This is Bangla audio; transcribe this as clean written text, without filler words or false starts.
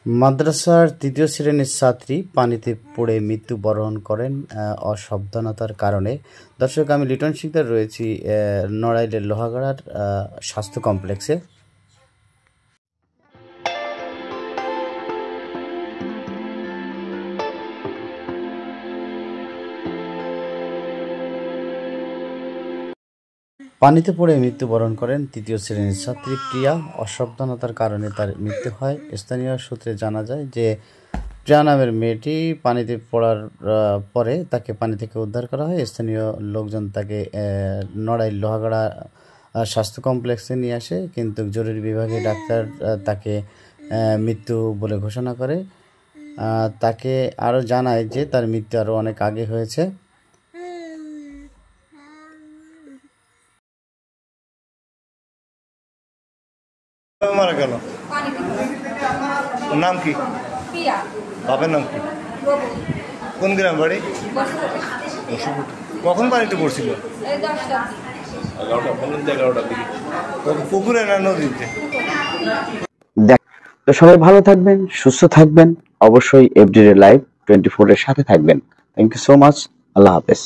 মাদ্রাসার তৃতীয় শ্রেণীর ছাত্রী পানিতে পড়ে মৃত্যুবরণ করেন অসাবধানতার কারণে। দর্শক, আমি লিটন শিকদার রয়েছি নড়াইলের লোহাগাড়ার স্বাস্থ্য কমপ্লেক্সে। পানিতে পড়ে মৃত্যুবরণ করেন তৃতীয় শ্রেণীর ছাত্রী প্রিয়া। অসাবধানতার কারণে তার মৃত্যু হয়। স্থানীয় সূত্রে জানা যায় যে প্রিয়া নামের মেয়েটি পানিতে পড়ার পরে তাকে পানি থেকে উদ্ধার করা হয়। স্থানীয় লোকজন তাকে নড়াইল লোহাগাড়া স্বাস্থ্য কমপ্লেক্সে নিয়ে আসে, কিন্তু জরুরি বিভাগে ডাক্তার তাকে মৃত্যু বলে ঘোষণা করে। তাকে আরও জানায় যে তার মৃত্যু আরও অনেক আগে হয়েছে। মারা গেল, নাম কি? বাপের নাম কি? কোন গ্রাম বাড়ি? কখন পানিতে পড়ছিল? পুকুরে না নদীতে? তো সবাই ভালো থাকবেন, সুস্থ থাকবেন, অবশ্যই এফডিডে লাইভ 24 এর সাথে থাকবেন। Thank you so much. আল্লাহ হাফেজ।